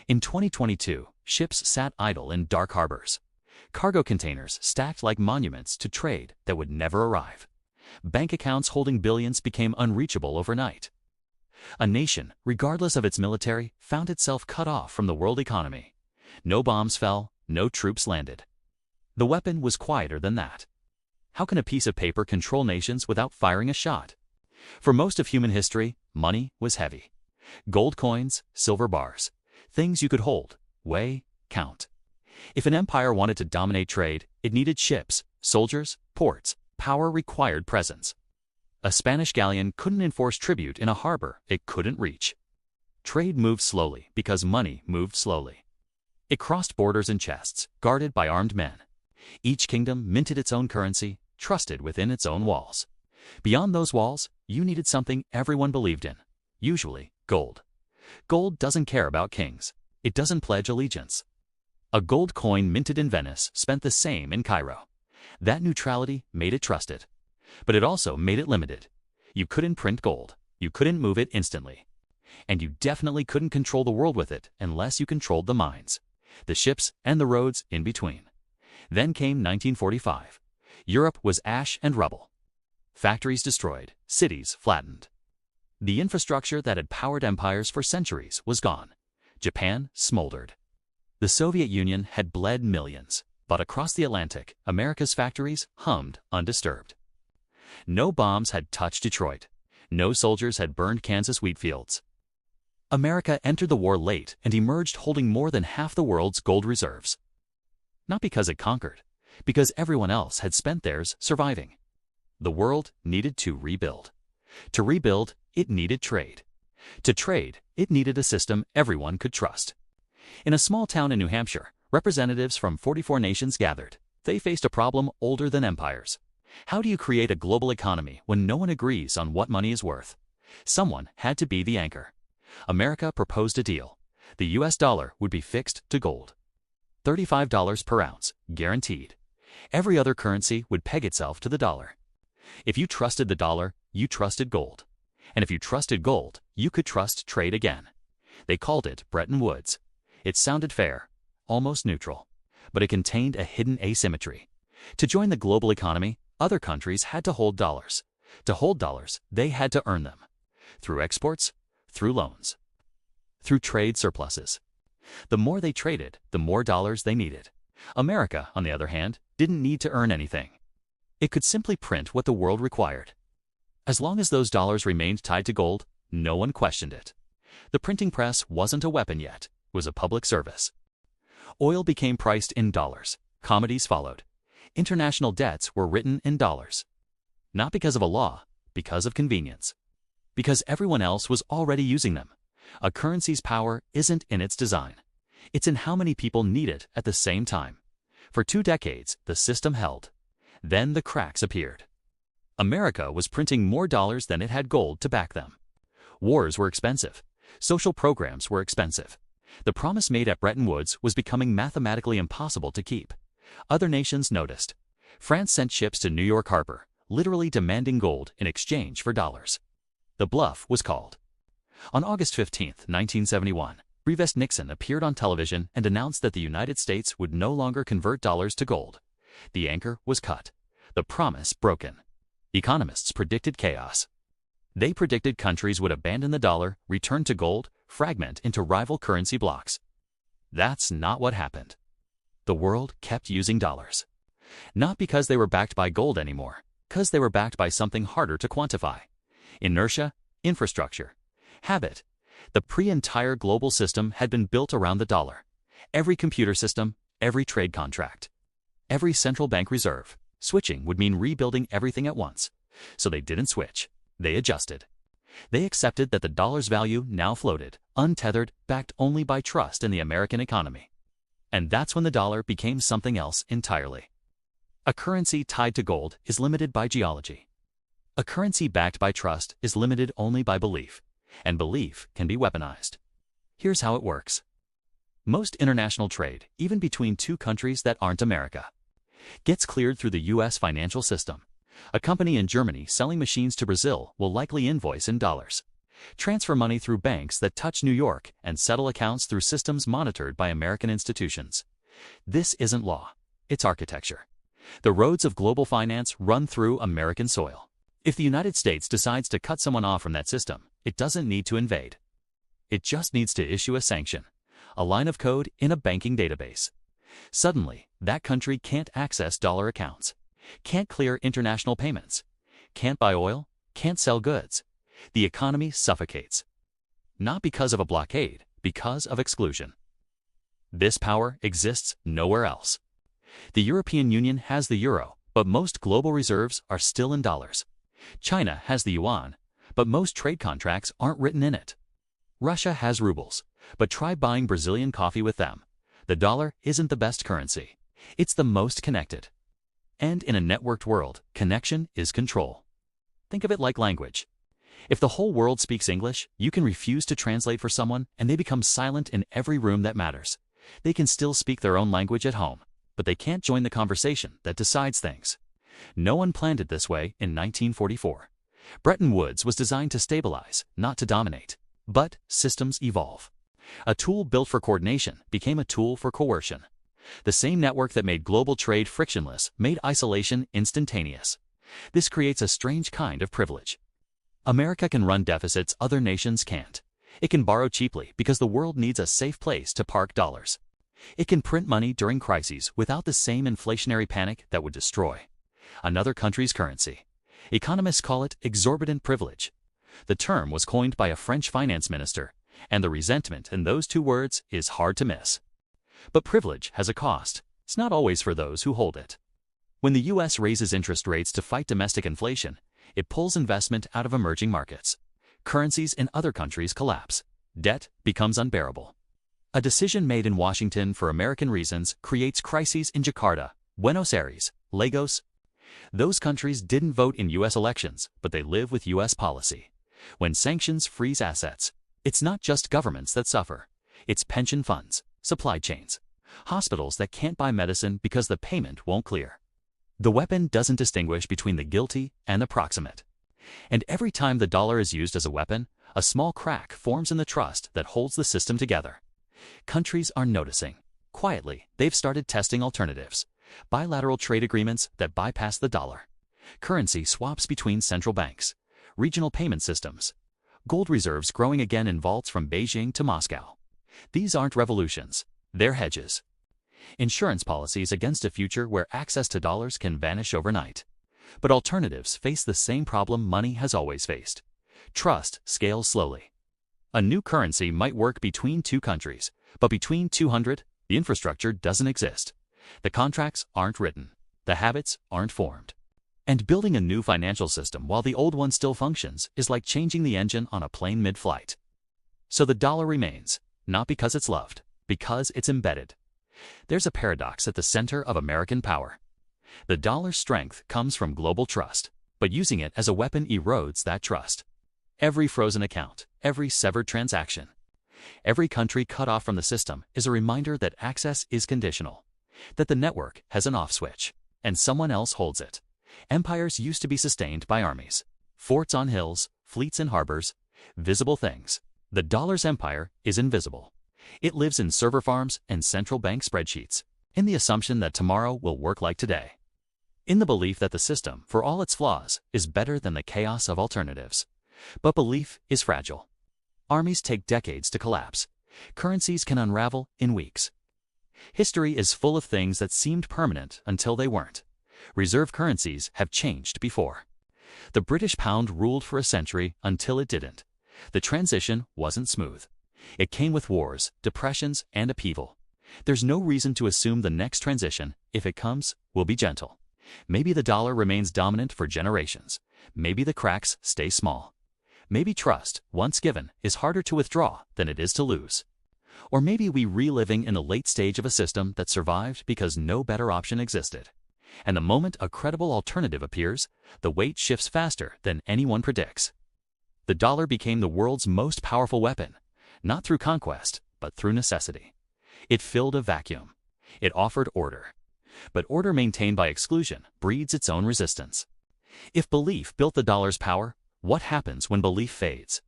In 2022, ships sat idle in dark harbors. Cargo containers stacked like monuments to trade that would never arrive. Bank accounts holding billions became unreachable overnight. A nation, regardless of its military, found itself cut off from the world economy. No bombs fell, no troops landed. The weapon was quieter than that. How can a piece of paper control nations without firing a shot? For most of human history, money was heavy. Gold coins, silver bars, things you could hold, weigh, count. If an empire wanted to dominate trade, it needed ships, soldiers, ports. Power required presence. A Spanish galleon couldn't enforce tribute in a harbor it couldn't reach. Trade moved slowly because money moved slowly. It crossed borders in chests, guarded by armed men. Each kingdom minted its own currency, trusted within its own walls. Beyond those walls, you needed something everyone believed in, usually gold. Gold doesn't care about kings. It doesn't pledge allegiance. A gold coin minted in Venice spent the same in Cairo. That neutrality made it trusted. But it also made it limited. You couldn't print gold. You couldn't move it instantly. And you definitely couldn't control the world with it unless you controlled the mines, the ships, and the roads in between. Then came 1945. Europe was ash and rubble. Factories destroyed, cities flattened. The infrastructure that had powered empires for centuries was gone. Japan smoldered. The Soviet Union had bled millions, but across the Atlantic, America's factories hummed undisturbed. No bombs had touched Detroit. No soldiers had burned Kansas wheat fields. America entered the war late and emerged holding more than half the world's gold reserves. Not because it conquered, because everyone else had spent theirs surviving. The world needed to rebuild. To rebuild, it needed trade. To trade, it needed a system everyone could trust. In a small town in New Hampshire, representatives from 44 nations gathered. They faced a problem older than empires. How do you create a global economy when no one agrees on what money is worth? Someone had to be the anchor. America proposed a deal. The US dollar would be fixed to gold. $35 per ounce, guaranteed. Every other currency would peg itself to the dollar. If you trusted the dollar, you trusted gold. And if you trusted gold, you could trust trade again. They called it Bretton Woods. It sounded fair, almost neutral, but it contained a hidden asymmetry. To join the global economy, other countries had to hold dollars. To hold dollars, they had to earn them. Through exports, through loans, through trade surpluses. The more they traded, the more dollars they needed. America, on the other hand, didn't need to earn anything. It could simply print what the world required. As long as those dollars remained tied to gold, no one questioned it. The printing press wasn't a weapon yet, it was a public service. Oil became priced in dollars. Commodities followed. International debts were written in dollars. Not because of a law, because of convenience. Because everyone else was already using them. A currency's power isn't in its design. It's in how many people need it at the same time. For 2 decades, the system held. Then the cracks appeared. America was printing more dollars than it had gold to back them. Wars were expensive. Social programs were expensive. The promise made at Bretton Woods was becoming mathematically impossible to keep. Other nations noticed. France sent ships to New York Harbor, literally demanding gold in exchange for dollars. The bluff was called. On August 15, 1971, President Nixon appeared on television and announced that the United States would no longer convert dollars to gold. The anchor was cut. The promise broken. Economists predicted chaos. They predicted countries would abandon the dollar, return to gold, fragment into rival currency blocks. That's not what happened. The world kept using dollars. Not because they were backed by gold anymore, because they were backed by something harder to quantify. Inertia, infrastructure, habit. The pre-entire global system had been built around the dollar. Every computer system, every trade contract, every central bank reserve. Switching would mean rebuilding everything at once. So they didn't switch. They adjusted. They accepted that the dollar's value now floated, untethered, backed only by trust in the American economy. And that's when the dollar became something else entirely. A currency tied to gold is limited by geology. A currency backed by trust is limited only by belief, and belief can be weaponized. Here's how it works. Most international trade, even between 2 countries that aren't America, gets cleared through the U.S. financial system. A company in Germany selling machines to Brazil will likely invoice in dollars. Transfer money through banks that touch New York and settle accounts through systems monitored by American institutions. This isn't law, it's architecture. The roads of global finance run through American soil. If the United States decides to cut someone off from that system, it doesn't need to invade. It just needs to issue a sanction, a line of code in a banking database. Suddenly, that country can't access dollar accounts, can't clear international payments, can't buy oil, can't sell goods. The economy suffocates. Not because of a blockade, because of exclusion. This power exists nowhere else. The European Union has the euro, but most global reserves are still in dollars. China has the yuan, but most trade contracts aren't written in it. Russia has rubles, but try buying Brazilian coffee with them. The dollar isn't the best currency. It's the most connected. And in a networked world, connection is control. Think of it like language. If the whole world speaks English, you can refuse to translate for someone and they become silent in every room that matters. They can still speak their own language at home, but they can't join the conversation that decides things. No one planned it this way in 1944. Bretton Woods was designed to stabilize, not to dominate. But systems evolve. A tool built for coordination became a tool for coercion. The same network that made global trade frictionless made isolation instantaneous. This creates a strange kind of privilege. America can run deficits other nations can't. It can borrow cheaply because the world needs a safe place to park dollars. It can print money during crises without the same inflationary panic that would destroy another country's currency. Economists call it exorbitant privilege. The term was coined by a French finance minister, and the resentment in those two words is hard to miss. But privilege has a cost. It's not always for those who hold it. When the U.S. raises interest rates to fight domestic inflation, it pulls investment out of emerging markets. Currencies in other countries collapse. Debt becomes unbearable. A decision made in Washington for American reasons creates crises in Jakarta, Buenos Aires, Lagos. Those countries didn't vote in U.S. elections, but they live with U.S. policy. When sanctions freeze assets, it's not just governments that suffer. It's pension funds, supply chains, hospitals that can't buy medicine because the payment won't clear. The weapon doesn't distinguish between the guilty and the proximate. And every time the dollar is used as a weapon, a small crack forms in the trust that holds the system together. Countries are noticing. Quietly, they've started testing alternatives. Bilateral trade agreements that bypass the dollar. Currency swaps between central banks. Regional payment systems. Gold reserves growing again in vaults from Beijing to Moscow. These aren't revolutions. They're hedges. Insurance policies against a future where access to dollars can vanish overnight. But alternatives face the same problem money has always faced. Trust scales slowly. A new currency might work between two countries, but between 200, the infrastructure doesn't exist. The contracts aren't written. The habits aren't formed. And building a new financial system while the old one still functions is like changing the engine on a plane mid-flight. So the dollar remains, not because it's loved, because it's embedded. There's a paradox at the center of American power. The dollar's strength comes from global trust, but using it as a weapon erodes that trust. Every frozen account, every severed transaction, every country cut off from the system is a reminder that access is conditional, that the network has an off switch, and someone else holds it. Empires used to be sustained by armies, forts on hills, fleets in harbors, visible things. The dollar's empire is invisible. It lives in server farms and central bank spreadsheets, in the assumption that tomorrow will work like today, in the belief that the system, for all its flaws, is better than the chaos of alternatives. But belief is fragile. Armies take decades to collapse. Currencies can unravel in weeks. History is full of things that seemed permanent until they weren't. Reserve currencies have changed before. The British pound ruled for a century until it didn't. The transition wasn't smooth. It came with wars, depressions, and upheaval. There's no reason to assume the next transition, if it comes, will be gentle. Maybe the dollar remains dominant for generations. Maybe the cracks stay small. Maybe trust, once given, is harder to withdraw than it is to lose. Or maybe we reliving in the late stage of a system that survived because no better option existed. And the moment a credible alternative appears, the weight shifts faster than anyone predicts. The dollar became the world's most powerful weapon, not through conquest, but through necessity. It filled a vacuum. It offered order. But order maintained by exclusion breeds its own resistance. If belief built the dollar's power, what happens when belief fades?